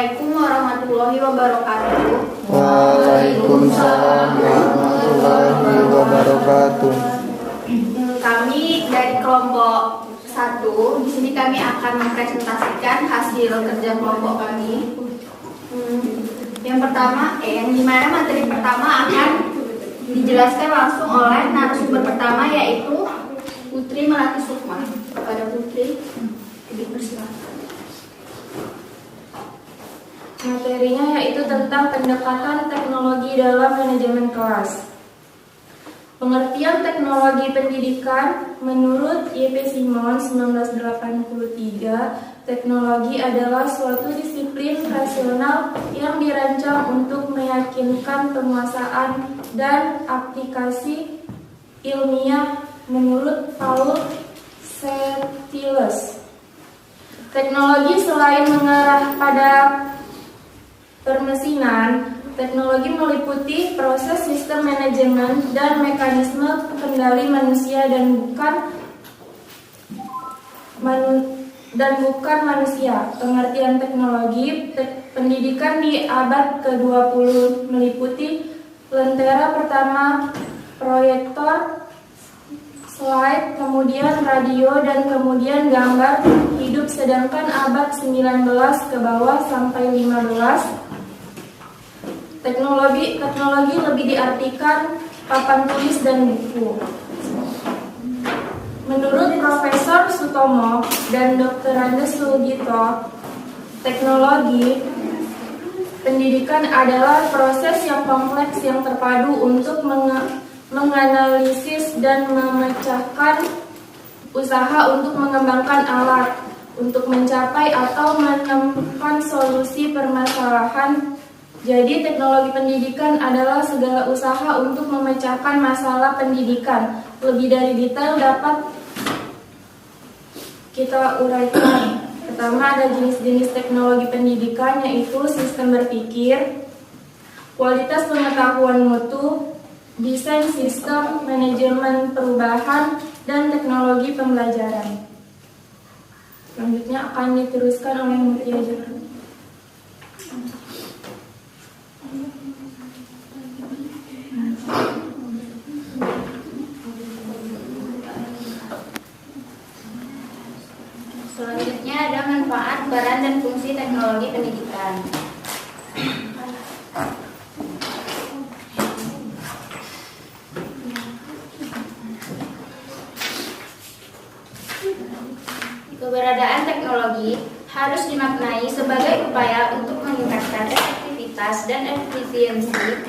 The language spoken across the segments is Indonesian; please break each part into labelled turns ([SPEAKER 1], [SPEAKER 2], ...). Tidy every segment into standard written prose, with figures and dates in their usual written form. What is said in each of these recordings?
[SPEAKER 1] Assalamualaikum warahmatullahi wabarakatuh.
[SPEAKER 2] Waalaikumsalam warahmatullahi wabarakatuh.
[SPEAKER 1] Kami dari kelompok 1, di sini kami akan mempresentasikan hasil kerja kelompok kami. Yang pertama, yang dimana materi pertama akan dijelaskan langsung oleh narasumber pertama, yaitu Putri Melati Sukma. Kepada Putri, dipersilakan.
[SPEAKER 3] Materinya yaitu tentang pendekatan teknologi dalam manajemen kelas. Pengertian teknologi pendidikan menurut Y.P. Simon 1983, teknologi adalah suatu disiplin rasional yang dirancang untuk meyakinkan penguasaan dan aplikasi ilmiah menurut Paul Settius. Teknologi selain mengarah pada permesinan, teknologi meliputi proses sistem manajemen dan mekanisme kendali manusia dan bukan manusia. Pengertian teknologi pendidikan di abad ke-20 meliputi lentera pertama, proyektor, slide, kemudian radio, dan kemudian gambar hidup, sedangkan abad 19 ke bawah sampai 15 Teknologi lebih diartikan papan tulis dan buku. Menurut Profesor Sutomo dan Dr. Andes Sugito, teknologi pendidikan adalah proses yang kompleks yang terpadu untuk menganalisis dan memecahkan usaha untuk mengembangkan alat, untuk mencapai atau menemukan solusi permasalahan. Jadi teknologi pendidikan adalah segala usaha untuk memecahkan masalah pendidikan. Lebih dari detail dapat kita uraikan. Pertama, ada jenis-jenis teknologi pendidikan, yaitu sistem berpikir, kualitas pengetahuan mutu, desain sistem, manajemen perubahan, dan teknologi pembelajaran. Selanjutnya akan diteruskan oleh Mutia Jepang.
[SPEAKER 1] Selanjutnya ada manfaat, peran, dan fungsi teknologi pendidikan. Keberadaan teknologi harus dimaknai sebagai upaya untuk meningkatkan efektivitas dan efisiensi,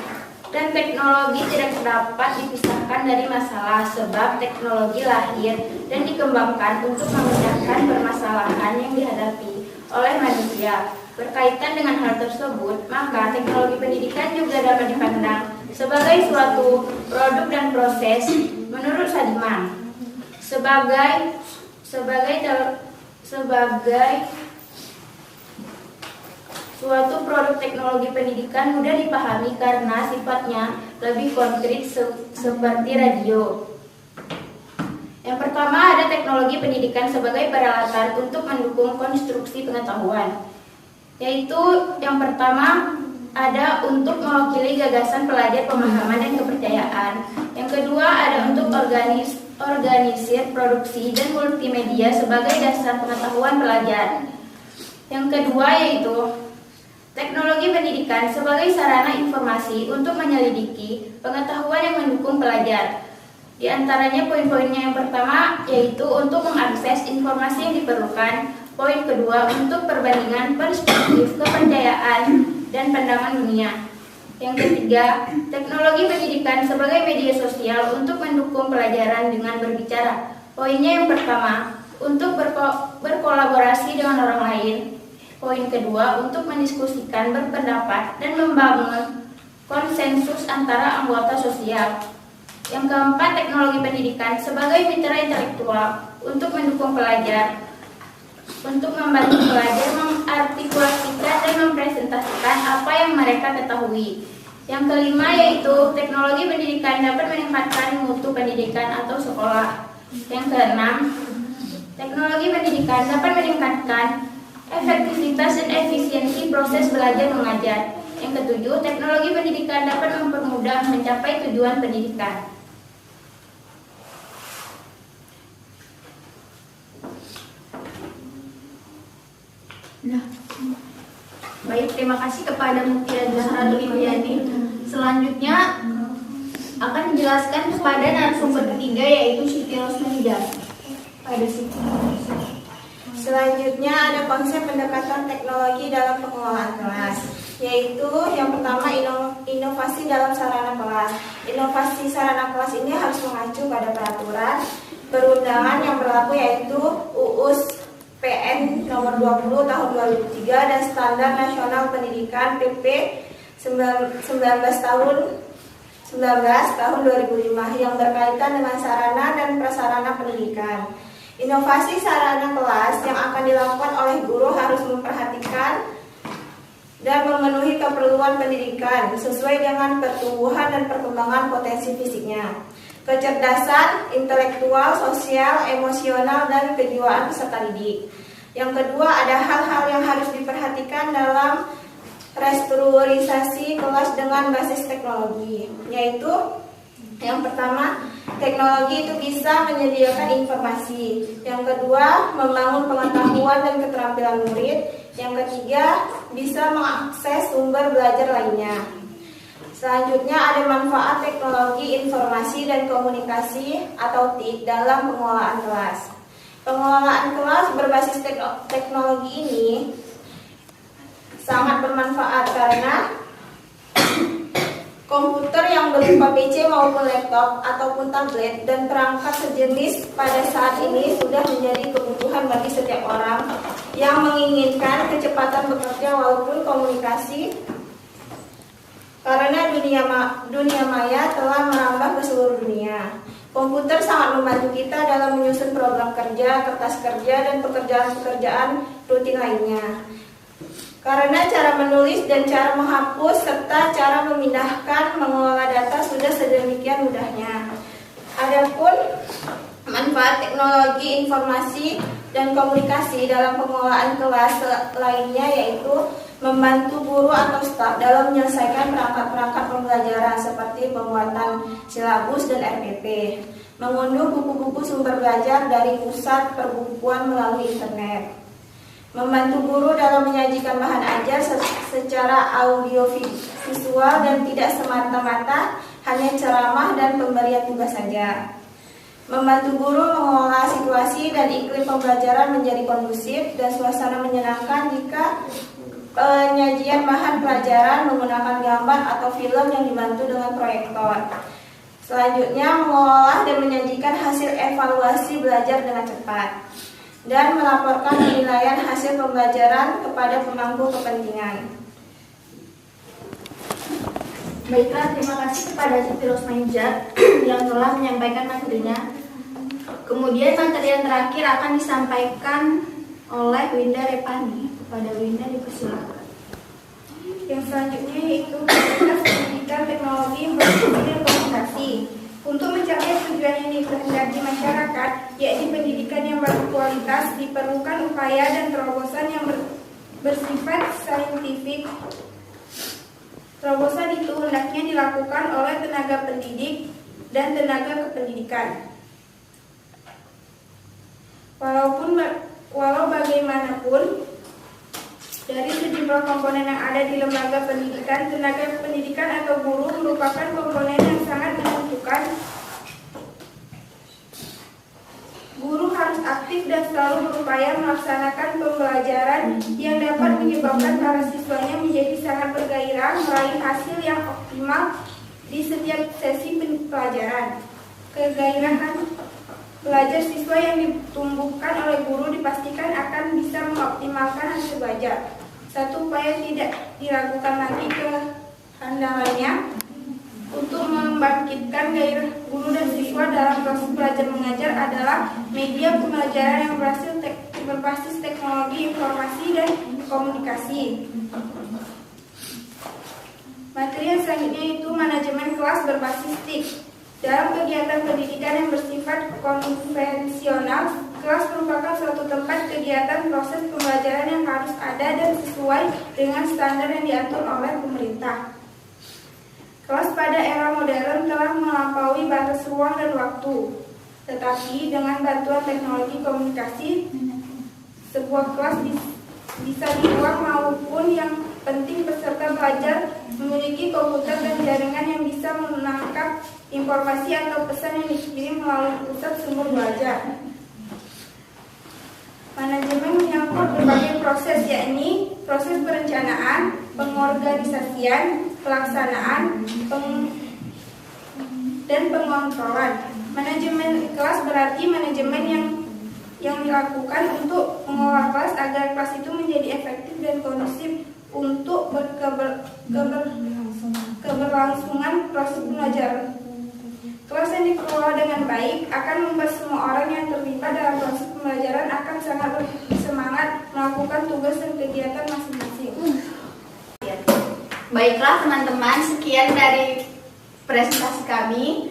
[SPEAKER 1] dan teknologi tidak dapat dipisahkan dari masalah, sebab teknologi lahir dan dikembangkan untuk memecahkan permasalahan yang dihadapi oleh manusia. Berkaitan dengan hal tersebut, maka teknologi pendidikan juga dapat dipandang sebagai suatu produk dan proses menurut Sadiman. Sebagai suatu produk teknologi pendidikan mudah dipahami karena sifatnya lebih konkret seperti radio. Yang pertama, ada teknologi pendidikan sebagai peralatan untuk mendukung konstruksi pengetahuan, yaitu yang pertama ada untuk mewakili gagasan pelajar, pemahaman, dan kepercayaan. Yang kedua, ada untuk organisir produksi dan multimedia sebagai dasar pengetahuan pelajar. Yang kedua yaitu teknologi pendidikan sebagai sarana informasi untuk menyelidiki pengetahuan yang mendukung pelajar. Di antaranya poin-poinnya, yang pertama yaitu untuk mengakses informasi yang diperlukan. Poin kedua, untuk perbandingan perspektif, kepercayaan, dan pandangan dunia. Yang ketiga, teknologi pendidikan sebagai media sosial untuk mendukung pelajaran dengan berbicara. Poinnya yang pertama, untuk berkolaborasi dengan orang lain. Poin kedua, untuk mendiskusikan, berpendapat, dan membangun konsensus antara anggota sosial. Yang keempat, teknologi pendidikan sebagai mitra intelektual untuk mendukung pelajar, untuk membantu pelajar mengartikulasikan dan mempresentasikan apa yang mereka ketahui. Yang kelima yaitu teknologi pendidikan dapat meningkatkan mutu pendidikan atau sekolah. Yang keenam, teknologi pendidikan dapat meningkatkan efektivitas dan efisiensi proses belajar mengajar. Yang ketujuh, teknologi pendidikan dapat mempermudah mencapai tujuan pendidikan. Baik, terima kasih kepada Mutia Zahra Duliani. Selanjutnya akan dijelaskan kepada narasumber ketiga, yaitu Siti Rosmanida. Pada Siti.
[SPEAKER 4] Selanjutnya ada konsep pendekatan teknologi dalam pengelolaan kelas, yaitu yang pertama inovasi dalam sarana kelas. Inovasi sarana kelas ini harus mengacu pada peraturan perundangan yang berlaku, yaitu UUS PN nomor 20 tahun 2003 dan Standar Nasional Pendidikan PP 19 tahun 2005 yang berkaitan dengan sarana dan prasarana pendidikan. Inovasi sarana kelas yang akan dilakukan oleh guru harus memperhatikan dan memenuhi keperluan pendidikan sesuai dengan pertumbuhan dan perkembangan potensi fisiknya, kecerdasan, intelektual, sosial, emosional, dan kejiwaan peserta didik. Yang kedua, ada hal-hal yang harus diperhatikan dalam restrukturisasi kelas dengan basis teknologi, yaitu yang pertama, teknologi itu bisa menyediakan informasi. Yang kedua, membangun pengetahuan dan keterampilan murid. Yang ketiga, bisa mengakses sumber belajar lainnya. Selanjutnya ada manfaat teknologi informasi dan komunikasi atau TIK dalam pengelolaan kelas. Pengelolaan kelas berbasis teknologi ini sangat bermanfaat karena komputer yang berupa PC maupun laptop ataupun tablet dan perangkat sejenis pada saat ini sudah menjadi kebutuhan bagi setiap orang yang menginginkan kecepatan bekerja walaupun komunikasi, karena dunia maya telah merambah ke seluruh dunia. Komputer sangat membantu kita dalam menyusun program kerja, kertas kerja, dan pekerjaan-pekerjaan rutin lainnya. Karena cara menulis dan cara menghapus serta cara memindahkan mengelola data sudah sedemikian mudahnya. Adapun manfaat teknologi informasi dan komunikasi dalam pengelolaan kelas lainnya, yaitu membantu guru atau staf dalam menyelesaikan perangkat-perangkat pembelajaran seperti pembuatan silabus dan RPP, mengunduh buku-buku sumber belajar dari pusat perbukuan melalui internet, membantu guru dalam menyajikan bahan ajar secara audio visual dan tidak semata-mata hanya ceramah dan pemberian tugas saja, membantu guru mengelola situasi dan iklim pembelajaran menjadi kondusif dan suasana menyenangkan jika penyajian bahan pelajaran menggunakan gambar atau film yang dibantu dengan proyektor. Selanjutnya, mengolah dan menyajikan hasil evaluasi belajar dengan cepat dan melaporkan penilaian hasil pembelajaran kepada pemangku kepentingan.
[SPEAKER 1] Baiklah, terima kasih kepada Siti Rosmanida yang telah menyampaikan materinya. Kemudian materi yang terakhir akan disampaikan oleh Winda Repani. Kepada Winda dipersilakan.
[SPEAKER 4] Yang selanjutnya yaitu kualitas pendidikan teknologi informasi dan komunikasi. Untuk mencapai tujuan yang dikehendaki masyarakat, yaitu pendidikan yang berkualitas, diperlukan upaya dan terobosan yang bersifat saintifik. Terobosan itu hendaknya dilakukan oleh tenaga pendidik dan tenaga kependidikan. Walau bagaimanapun, dari sejumlah komponen yang ada di lembaga pendidikan, tenaga pendidikan atau guru merupakan komponen yang sangat menentukan. Guru harus aktif dan selalu berupaya melaksanakan pembelajaran yang dapat menyebabkan para siswanya menjadi sangat bergairah meraih hasil yang optimal di setiap sesi pelajaran. Kegairahan belajar siswa yang ditumbuhkan oleh guru dipastikan akan bisa mengoptimalkan hasil belajar. Satu, upaya tidak diragukan lagi kehandalannya untuk membangkitkan gairah guru dan siswa dalam proses belajar mengajar adalah media pembelajaran yang berbasis teknologi informasi dan komunikasi. Materi yang selanjutnya itu manajemen kelas berbasis TIK. Dalam kegiatan pendidikan yang bersifat konvensional, kelas merupakan suatu tempat kegiatan proses pembelajaran yang harus ada dan sesuai dengan standar yang diatur oleh pemerintah. Kelas pada era modern telah melampaui batas ruang dan waktu, tetapi dengan bantuan teknologi komunikasi, sebuah kelas bisa di ruang maupun yang penting peserta belajar memiliki komputer dan jaringan yang bisa menangkap informasi atau pesan yang dikirim melalui pusat sumber belajar. Manajemen menyangkut berbagai proses, yakni proses perencanaan, pengorganisasian, pelaksanaan, dan pengontrolan. Manajemen kelas berarti manajemen yang dilakukan untuk mengelola kelas agar kelas itu menjadi efektif dan kondusif untuk keberlangsungan proses pembelajaran. Kelas yang dikelola dengan baik akan membuat semua orang yang terlibat dalam proses pembelajaran akan sangat bersemangat melakukan tugas dan kegiatan masing-masing.
[SPEAKER 1] Baiklah teman-teman, sekian dari presentasi kami.